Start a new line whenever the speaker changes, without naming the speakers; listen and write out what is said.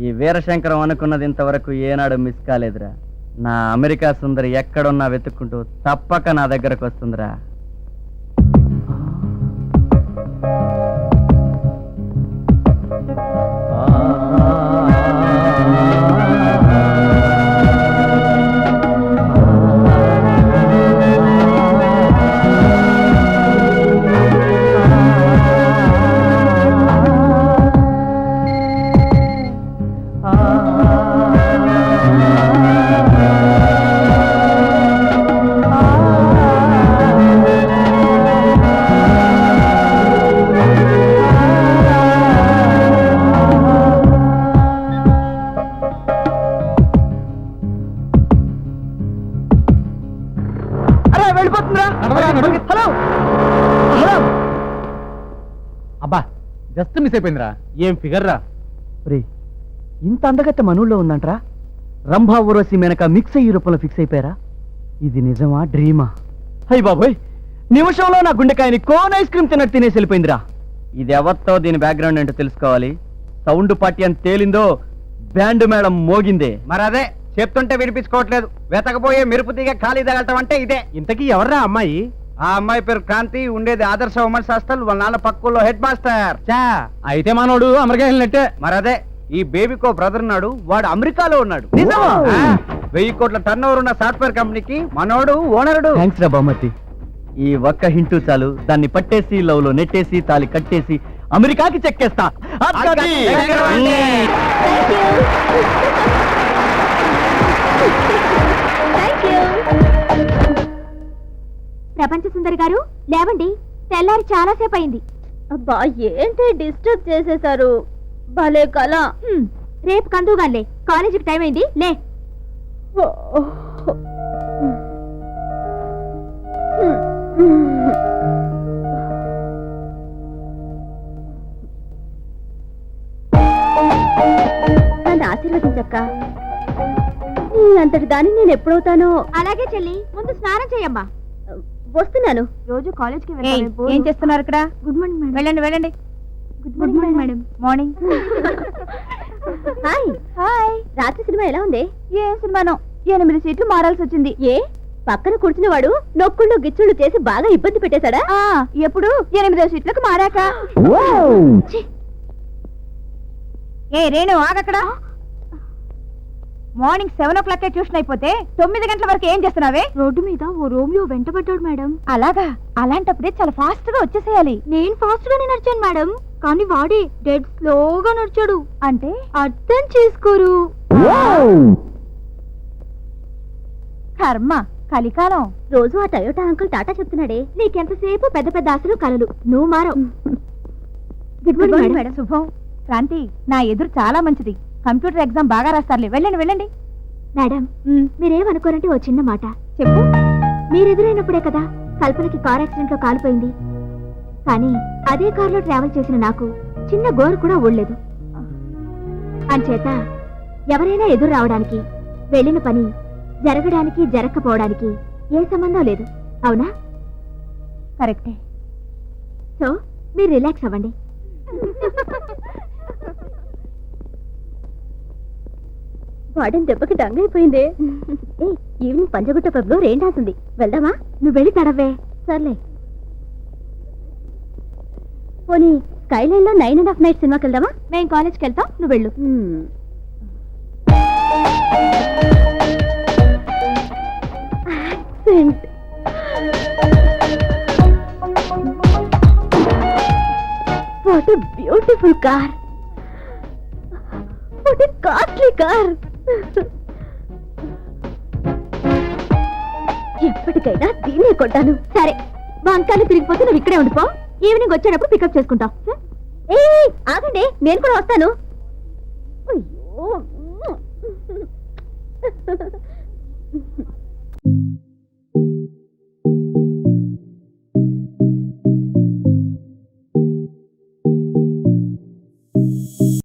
ఈ వీరశంకరం అనుకున్నది ఇంతవరకు ఏనాడు మిస్ కాలేదురా. నా అమెరికా సుందరి ఎక్కడున్నా వెతుక్కుంటూ తప్పక నా దగ్గరకు వస్తుందిరా.
అబ్బా జస్ట్ మిస్ అయిపోయిందిరా. ఏం ఫిగర్ రా.
ఇంత అందగత్త మనూళ్ళో ఉందంట్రా. రంభా ఊర్వశి మేనక మిక్స్ అయ్యి రూపంలో ఫిక్స్ అయిపోయారా? ఇది నిజమా డ్రీమా? అయ్య బాబోయ్, నిమిషంలో నా గుండెకాయని కోన్ ఐస్ క్రీమ్ తిన్నట్టు తినేసి వెళ్ళిపోయిందిరా. ఇది ఎవరితో, దీని బ్యాక్గ్రౌండ్ ఏంటో తెలుసుకోవాలి. సౌండ్ పార్టీ అని తేలిందో బ్యాండ్ మేడం మోగిందే.
మరి అదే చెప్తుంటే వినిపించుకోవట్లేదు. వెతకపోయే మెరుపు తీగ ఖాళీ తగలటం అంటే ఇదే. ఇంతకీ ఎవర్రా అమ్మాయి?
ఆ అమ్మాయి పేరు క్రాంతి, ఉండేది ఆదర్శ ఉమెన్స్ హాస్టల్, వాళ్ళ నాన్న పక్కల్లో హెడ్ మాస్టర్.
చా అయితే మనోడు అమెరికా వెళ్ళినట్టే.
మరి అదే, ఈ బేబీకో బ్రదర్ ఉన్నాడు, వాడు అమెరికాలో ఉన్నాడు. 1000 కోట్ల టర్న్ ఓవర్ ఉన్న సాఫ్ట్వేర్ కంపెనీకి మనోడు ఓనరుడు.
థ్యాంక్స్ రా బామ్మతి. ఈ ఒక్క హింటూ చాలు, దాన్ని పట్టేసి లవ్ లో నెట్టేసి తాలి కట్టేసి అమెరికాకి చెక్కేస్తా.
ప్రపంచ సుందరి గారు లేవండి, తెల్లారి చాలాసేపు అయింది. అబ్బా ఏంటి డిస్టర్బ్ చేసేశారు, భలే కళ. రేపు కందుగాలే, కాలేజీకి టైం అయింది, లే. నన్ను ఆశీర్వదించక్క. నీ అంతటి దాన్ని నేను ఎప్పుడవుతానో. అలాగే చెల్లి, ముందు స్నానం చేయమ్మా. వస్తున్నాను. రోజు కాలేజ్కి ఏం చేస్తున్నారు ఇక్కడ? Good morning madam. వెళ్ళండి వెళ్ళండి. Good morning madam. Morning. Hi hi. రాత్రి సినిమా ఎలా ఉంది? ఏ సినిమానో, 8 సీట్లు మారాల్సి వచ్చింది. ఏ పక్కన కూర్చున్నవాడు నొక్కుళ్ళు గిచ్చుళ్ళు చేసి బాగా ఇబ్బంది పెట్టేశాడా? ఎప్పుడు 8వ సీట్లకు మారాక. ఏ రేణు ఆగక్కడ. మార్నింగ్ 7 o'clock ట్యూషన్ అయిపోతే 9 గంటల వరకు ఏం చేస్తున్నావే? రోడ్డు మీద ఓ రోమియో వెంటబడ్డాడు మేడం. అలాగా? అలాంటప్పుడే చాలా ఫాస్ట్ గా వచ్చేసేయాలి. నేను ఫాస్ట్ గానే నడిచాను మేడం, కానీ వాడి డెడ్ స్లోగా నడిచాడు. అంటే అర్థం చేసుకోరు. కర్మ, కలికాలం. రోజు ఆ టయోటా అంకుల్ టాటా చెప్తున్నాడే, నీకెంతసేపు పెద్ద పెద్ద ఆశలు కలలు, నువ్వు మారవు. Good morning madam. శుభం. క్రాంతి నా ఎదురు చాలా మంచిది, కంప్యూటర్ ఎగ్జామ్ బాగా రాస్తారులే. వెళ్ళండి వెళ్ళండి. మేడం మీరేమనుకోరంటే ఓ చిన్న మాట చెప్పు. మీరెదురైనప్పుడే కదా కల్పనకి కార్ యాక్సిడెంట్ లో కాలిపోయింది. కానీ అదే కారులో ట్రావెల్ చేసిన నాకు చిన్న గోరు కూడా ఊడలేదు. అంచేత ఎవరైనా ఎదురు రావడానికి, వెళ్ళిన పని జరగడానికి జరగకపోవడానికి ఏ సంబంధం లేదు. అవునా? కరెక్టే. సో మీరు రిలాక్స్ అవ్వండి. వాడని దెబ్బకి డంగైపోయిందే. ఈవినింగ్ పంజగుట్ట పబ్ లో రెయిన్ డాన్స్ ఉంది, వెళ్దామా? నువ్వు వెళ్ళి తడవే. సర్లే. పోనీ స్కైలైన్ లో 9.5 nights సినిమాకి వెళ్దామా? మేము కాలేజ్కి వెళ్తాం, నువ్వు వెళ్ళు. What a beautiful car, what a costly car. ఎప్పటికైనా దీన్నే కొంటాను. సరే, వంకాయలు తిరిగిపోతే నువ్వు ఇక్కడే ఉండిపో, ఈవినింగ్ వచ్చేటప్పుడు పికప్ చేసుకుంటాం. ఏ ఆగండి, నేను కూడా వస్తాను. అయ్యో